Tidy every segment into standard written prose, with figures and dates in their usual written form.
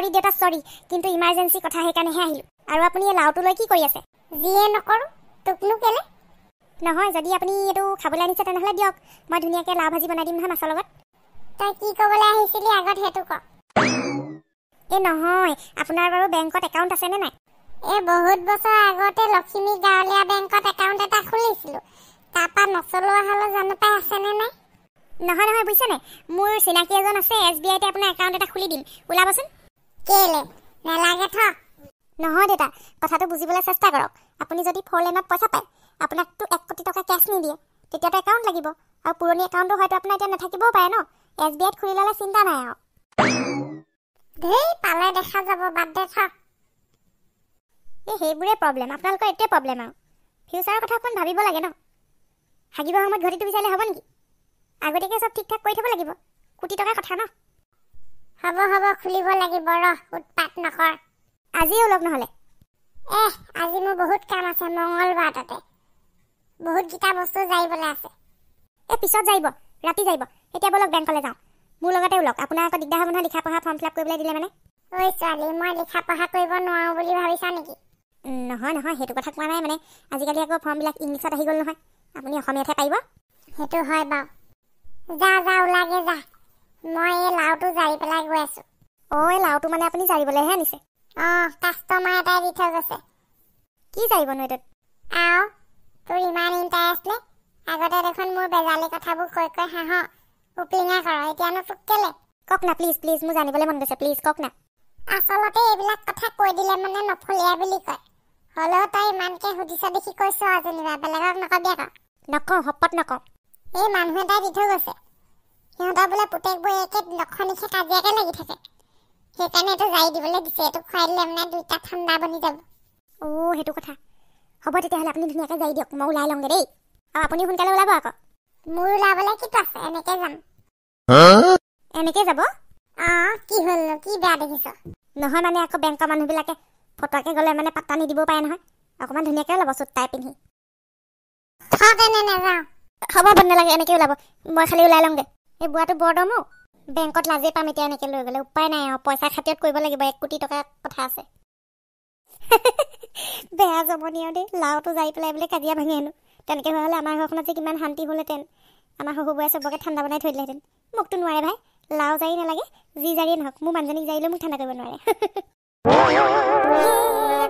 সৰি দেউতা সৰি কিন্তু ইমাৰ্জেন্সি কথা সেইকাৰণেহে আহিলোঁ আৰু আপুনি এই লাওটো লৈ কি কৰি আছে যিয়ে নকৰোঁ তোকনো কেলে নহয় যদি আপুনি এইটো খাবলৈ আনিছে তেনেহ'লে দিয়ক মই ধুনীয়াকৈ লাও ভাজি বনাই দিম নহয় মাছৰ লগত তই কি ক'বলৈ আহিছিলি আগত সেইটো ক এই নহয় আপোনাৰ বাৰু বেংকত একাউণ্ট আছেনে নাই এই বহুত বছৰ আগতে লখিমী গাঁৱলীয়া বেংকত একাউণ্ট এটা খুলিছিলোঁ তাৰপৰা নচলোৱা হ'লে জানো পাই আছেনে নাই নহয় নহয় বুজিছেনে মোৰ চিনাকি এজন আছে SBIতে আপোনাৰ একাউণ্ট এটা খুলি দিম ওলাবচোন কেলে নেলাগে থ নহয় দেউতা কথাটো বুজিবলৈ চেষ্টা কৰক আপুনি যদি 4 লেনত পইচা পায় আপোনাকতো 1 কোটি টকা কেছ নিদিয়ে তেতিয়াতো একাউণ্ট লাগিব আৰু পুৰণি একাউণ্টটো হয়তো আপোনাৰ এতিয়া নাথাকিবও পাৰে ন SBIত খুলি ল'লে চিন্তা নাই আৰু ধেই পালে দেখা যাব বাদ দে থ এই সেইবোৰে প্ৰব্লেম আপোনালোকৰ এইটোৱে প্ৰব্লেম আৰু ফিউচাৰৰ কথা অকণ ভাবিব লাগে ন হাগিবৰ সময়ত ঘড়ীটো বিচাৰিলে হ'ব নেকি আগতীয়াকৈ চব ঠিক ঠাক কৰি থ'ব লাগিব কোটি টকাৰ কথা ন হ'ব খুলিব লাগিব ৰহ উৎপাত নকৰ আজিয়ে ওলক নহ'লে আজি মোৰ বহুত কাম আছে মংগলবাৰ তাতে বহুতকেইটা বস্তু যাইবলৈ আছে এই পিছত যাইব ৰাতি যাইব এতিয়া ব'লক বেংকলৈ যাওঁ মোৰ লগতে ওলক আপোনাৰ আকৌ দিগদাৰ হ'ব নহয় লিখা পঢ়া ফৰ্ম ফিল আপ কৰিবলৈ দিলে মানে ঐ ছোৱালী মই লিখা পঢ়া কৰিব নোৱাৰোঁ বুলি ভাবিছা নেকি নহয় সেইটো কথা কোৱা নাই মানে আজিকালি আকৌ ফৰ্মবিলাক ইংলিছত আহি গ'ল নহয় আপুনি অসমীয়াতহে পাৰিব সেইটো হয় বাৰু যা ওলাগে যা মই এই লাওটো জাৰি পেলাই গৈ আছোঁ এই লাওটো মানে আপুনি জাৰিবলৈহে আনিছে কাষ্টমাৰ এটাই দি থৈ গৈছে কি জাৰিবনো এইটোত তোৰ ইমান ইণ্টাৰেষ্ট নে আগতে দেখোন মোৰ বেজালী কথাবোৰ কৈ হাঁহ উপিঙা কৰ এতিয়ানো তোক কেলে কওক না প্লিজ মোৰ জানিবলৈ মন গৈছে প্লিজ কওক না আচলতে এইবিলাক কথা কৈ দিলে মানে নফলীয়া বুলি কয় হ'লেও তই ইমানকে সুধিছ দেখি কৈছ যেনিবা বেলেগক নকবি আকৌ নকওঁ শপত নকওঁ এই মানুহ এটাই দি থৈ গৈছে সিহঁতৰ বোলে পুতেকবোৰ একে লক্ষণিকে কাজিয়াকে লাগি থাকে সেইকাৰণে এইটো জাৰি দিবলৈ দিছে এইটো খুৱাই দিলে মানে দুইটা ঠাণ্ডা বনি যাব সেইটো কথা হ'ব তেতিয়াহ'লে আপুনি ধুনীয়াকৈ যাই দিয়ক মই ওলাই লওঁগৈ দেই আৰু আপুনি সোনকালে ওলাব আকৌ মোৰ ওলাবলৈ কিটো আছে এনেকৈ যাম এনেকৈ যাব কি হ'লনো কি বেয়া দেখিছ নহয় মানে আকৌ বেংকৰ মানুহবিলাকে ফটোৱাকৈ গ'লে মানে পাত্তা নিদিবও পাৰে নহয় অকণমান ধুনীয়াকৈ ওলাব চুট টাই পিন্ধি তেনে নাযাওঁ হ'ব নালাগে এনেকৈ ওলাব মই খালি ওলাই লওঁগৈ এই বুঢ়াটো বৰ দম বেংকত লাজেই পাম এতিয়া এনেকৈ লৈ গ'লে উপায় নাই আৰু পইচা খাতিৰত কৰিব লাগিব 1 কোটি টকা কথা আছে বেয়া জমনি আৰু দেই লাওটো জাৰি পেলাই বোলে কাজিয়া ভাঙি আনো তেনেকৈ হোৱা হ'লে আমাৰ ঘৰখনত যে কিমান শান্তি হ'লহেঁতেন আমাৰ শহুবুঢ়াই চবকে ঠাণ্ডা বনাই থৈ দিলেহেঁতেন মোকতো নোৱাৰে ভাই লাও জাৰি নালাগে যি জাৰিয়ে নহওক মোৰ মানুহজনীক জাৰিলে মোক ঠাণ্ডা কৰিব নোৱাৰে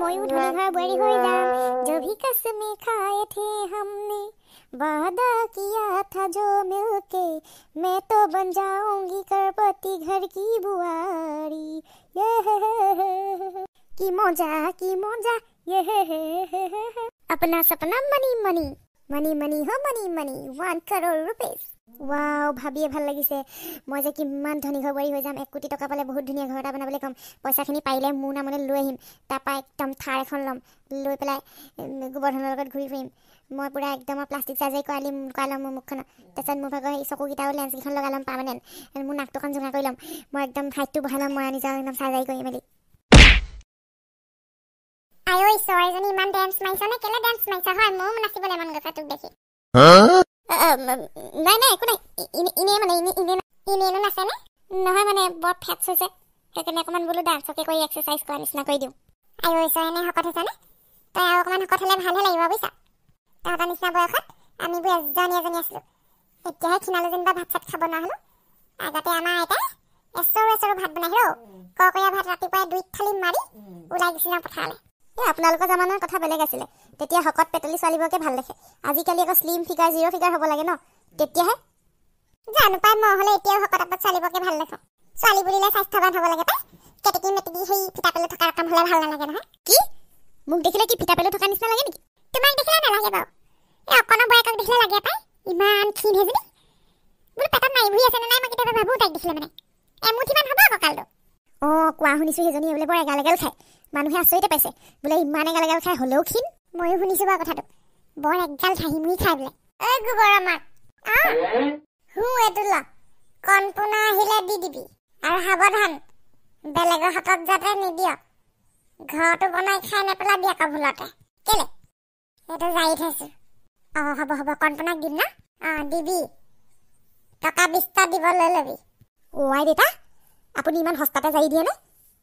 ময়ো ধনী ঘৰ বোৱাৰী হৈ যাম জভি কসমে খায়ে থে हमने वादा किया था जो मिलके मैं तो बन जाऊंगी करपति घर की बुआरी की मौजा ये अपना सपना मनी मनी मनी मनी हो मनी 1 करोड़ रुपीस वाव ভাবিয়ে ভাল লাগিছে মই যে কিমান ধনী ঘৰ বোৱাৰী হৈ যাম 1 কোটি টকা পালে বহুত ধুনীয়া ঘৰ এটা বনাবলৈ ক'ম পইচাখিনি পাৰিলে মোৰ নামলৈ লৈ আহিম তাৰপৰা একদম থাৰ এখন ল'ম লৈ পেলাই গোবৰ্ধনৰ লগত ঘূৰি ফুৰিম মই পুৰা একদম প্লাষ্টিক চাৰ্জাৰী কৰাই ল'ম মোৰ মুখখন তাৰপিছত মোৰ ভাগৰ চকুকেইটাও লেন্সকেইখন লগাই ল'ম পাৰ্মানেণ্ট মোৰ নাকটোখন জোঙা কৰি ল'ম মই একদম হাইটটো বঢ়াই ল'ম মই নিজৰ একদম চাৰ্জাৰী কৰি মেলি ছোৱালীজনী ইমান ডেন্স মাৰিছ নে কেলে ডেন্স মাৰিছ হয় মোৰ নাচিবলৈ মন গৈছে তোক দেখি নাই একো নাই এনেনো নাচে নে নহয় মানে বৰ ফেটছ হৈছে সেইকাৰণে অকণমান বোলো ডান্সকে কৰি এক্সাৰচাইজ কৰা নিচিনা কৰি দিওঁ এনে শকত হৈছেনে তই আৰু অকণমান শকত হ'লে ভালহে লাগিব বুজিছা তহঁতৰ নিচিনা বয়সত আমিবোৰ এজনী আছিলোঁ এতিয়াহে ক্ষীণালো যেনিবা ভাত চাত খাব নোৱাৰা হ'লো আগতে আমাৰ আইতাই এচৰু ভাত বনাই ককৰীয়া ভাত ৰাতিপুৱাই 2 থালি মাৰি ওলাই গৈছিলে পথাৰলৈ আপোনালোকৰ জামানাৰ কথা বেলেগ আছিলে তেতিয়া শকত পেটলি ছোৱালীবোৰকে ভাল দেখে আজিকালি আকৌ স্লিম ফিগাৰ 0 ফিগাৰ হ'ব লাগে ন তেতিয়াহে জানো পাই মই হ'লে এতিয়াও শকত আপত ছোৱালীবোৰকে ভাল দেখোঁ ছোৱালী বুলিলে স্বাস্থ্যৱান হ'ব লাগে পাই কেটেকি মেটেকি সেই ফিটা পেলু থকা ৰকম হ'লে ভাল নালাগে নহয় কি মোক দেখিলে কি ফিটা পেলু থকা নিচিনা লাগে নেকি তোমাক দেখিলে নালাগে বাৰু এই অকণৰ বয়কক দেখিলে লাগে পাই ইমান ক্ষীণ হেজনী বোলো পেটত নাই ভুই আছে নে নাই মই কেতিয়াবা ভাবোঁ তাইক দেখিলে মানে এমুঠিমান হ'ব কঁকালটো কোৱা শুনিছোঁ সেইজনী বোলে বৰ এগাল খায় মানুহে আচৰিতে পাইছে বোলে ইমান এগাল খাই হ'লেও ক্ষীণ ময়ো শুনিছোঁ বাৰু কথাটো বৰ এগাল ঠাহিমুহি খাই বোলে গোবৰ আমাক এইটো ল কণপোনা আহিলে দি দিবি আৰু সাৱধান বেলেগৰ হাতত যাতে নিদিয়ক ঘৰটো বনাই খাই নেপেলাবি আকৌ ভুলতে কেলে এইটো জাৰি থৈছোঁ হ'ব কণপোনাক দিম না দিবি টকা 20টা দিব লৈ ল'বি আই দেউতা আপুনি ইমান সস্তাতে জাৰি দিয়ে নে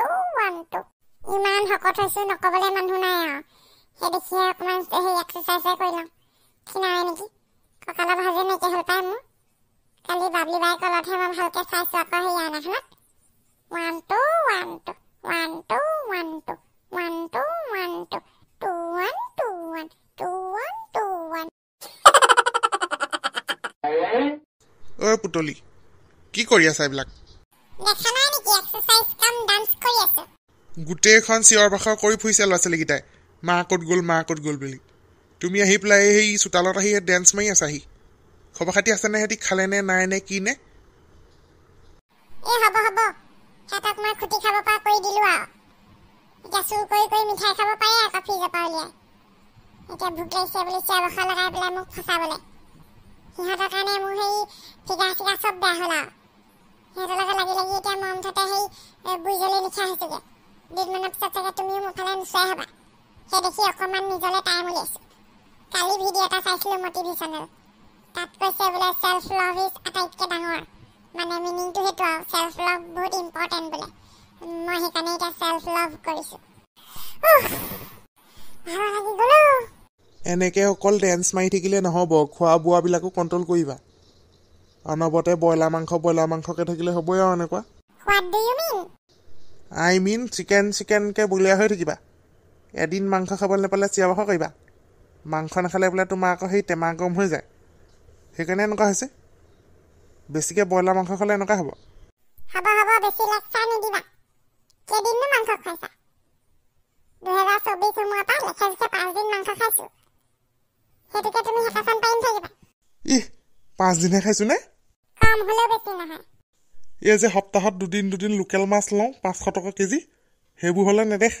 2 1 2 ইমান শকত হৈছো নকবলে মানুহ নাই আৰু সেই দেখিয়ে অকমান সেই এক্সাৰচাইজ কৰি লওঁ খিনাই নেকি কঁকালৰ ভাজে নাইকিয়া হ'ল পাই মোৰ কালি বাবলি বাই কলতহে মই ভালকে চাইছো আকৌ সেই আইনাখনত 1 2 1 2 1 2 1 2 1 2 1 2 2 1 2 1 2 1 2 1 ঐ পুতলি কি কৰি আছা এইবিলাক দেখা নাই নেকি এক্সাৰচাইজ কাম ডান্স কৰি আছে গোটেইখন চিঞৰ বাখৰ কৰি ফুৰিছে ল'ৰা ছোৱালীকেইটাই মা ক'ত গ'ল বুলি তুমি আহি পেলাই সেই চোতালত আহি ডেন্স মাৰি আছাহি খবৰ খাতি আছে নে সিহঁতি খালে নে নাই নে কি নে হ'ব সিহঁতক মই খুটি খাব পৰা কৰি দিলো আৰু এতিয়া চুৰ কৰি মিঠাই খাব পাৰে আকৌ ফ্ৰিজৰ পৰা উলিয়াই এতিয়া ভোক লাগিছে বুলি চিঞৰ বাখৰ লগাই পেলাই মোক ফচাবলৈ সিহঁতৰ কাৰণে মোৰ সেই ফিগাৰ চব বেয়া হ'ল আৰু সিহঁতৰ লগত লাগি এতিয়া মই মুঠতে সেই বুইজলৈ নিশা হৈছোগে দুদিনমানৰ পিছত চাগে তুমিও মোৰ ফালে নোচোৱাই হ'বা সেই দেখি অকণমান নিজলৈ টাইম উলিয়াইছো কালি ভিডিঅ' এটা চাইছিলোঁ মটিভেশ্যনেল তাত কৈছে বোলে চেল্ফ লাভ ইজ আটাইতকৈ ডাঙৰ মানে মিনিংটো সেইটো আৰু চেল্ফ লাভ বহুত ইম্পৰ্টেণ্ট বোলে মই সেইকাৰণে এতিয়া চেল্ফ লাভ কৰিছোঁ ভাল লাগি গ'লো এনেকৈ অকল ডেন্স মাৰি থাকিলে নহ'ব খোৱা বোৱাবিলাকো কণ্ট্ৰল কৰিবা অনবৰতে ব্ৰইলাৰ মাংসকৈ থাকিলে হ'বই আৰু এনেকুৱা What do you mean? I mean চিকেনকৈ বলিয়া হৈ থাকিবা এদিন মাংস খাবলৈ নাপালে চিঞৰ বাখৰ কৰিবা মাংস নাখালে বোলে তোমাৰ আকৌ সেই টেমা গৰম হৈ যায় সেইকাৰণে এনেকুৱা হৈছে বেছিকৈ ব্ৰইলাৰ মাংস খালে এনেকুৱা হ'ব বেছি লেকচাৰ নিদিবা কেইদিননো মাংস খাইছা 2024 সোমোৱাৰ পৰা লেখা 5 দিন মাংস খাইছোঁ সেইটোকে তুমি হেঁপাখন পাৰি থাকিবা 5 দিনহে খাইছোঁ নে কম হ'লেও বেছি নহয় এই যে সপ্তাহত দুদিন লোকেল মাছ লওঁ 500 টকা কেজি সেইবোৰ হ'লে নেদেখ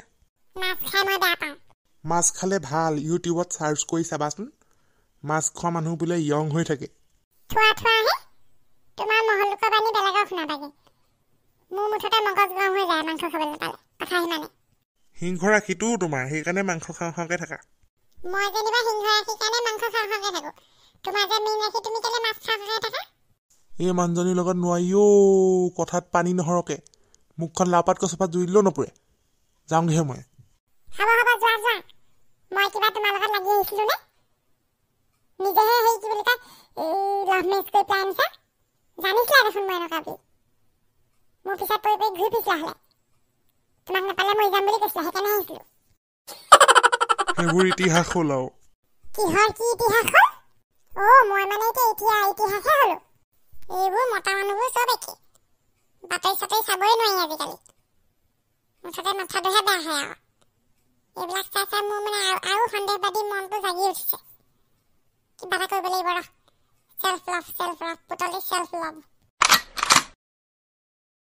মাছ খাই মই বেয়া পাওঁ মাছ খালে ভাল ইউটিউবত চাৰ্চ কৰি চাবাচোন মাছ খোৱা মানুহ বোলে য়ং হৈ থাকে থোৱা আহে তোমাৰ মহলুকৰ বাণী বেলেগক শুনাবাগে মোৰ মুঠতে মগজ গৰম হৈ যায় মাংস খাবলৈ নাপালে কথা সিমানে সিংহ ৰাখিটোও তোমাৰ সেইকাৰণে মাংস খাওঁকৈ থাকা মই যেনিবা সিংহ ৰাখি কাৰণে মাংস খাওঁকৈ থাকোঁ তোমাৰ যে মীন ৰাখি তুমি কেলে মাছ খাওঁকৈ থাকা এই মানুহজনীৰ লগত নোৱাৰিও কথাত পানী নহৰকে মুখখন লাপাত কচপাত জুই দিলেও নপৰে যাওঁগৈহে মই হ'ব যোৱা মই কিবা তোমাৰ লগত লাগি আহিছিলোঁ নে নিজেহে সেই কি বুলি কয় লাভ মেচ কৰি পেলাই আনিছা জানিছিলা দেখোন মই এনেকুৱা বুলি মোৰ পিছত পৰি ঘূৰি ফুৰিছিলা হ'লে তোমাক নাপালে মৰি যাম বুলি কৈছিলা সেইকাৰণে আহিছিলোঁ সেইবোৰ ইতিহাস হ'ল আৰু কিহৰ কি ইতিহাস হ'ল মই মানে এতিয়া ইতিহাসহে হ'লো এইবোৰ মতা মানুহবোৰ চব একে বাতৰি চাতৰি চাবই নোৱাৰি আজিকালি মুঠতে মাথাটোহে বেয়া হয় আৰু এইবিলাক চাই মোৰ মানে আৰু সন্দেহবাদী মনটো জাগি উঠিছে কিবা এটা কৰিব লাগিব ৰ চেল্ফ লাভ পুতলি চেল্ফ লাভ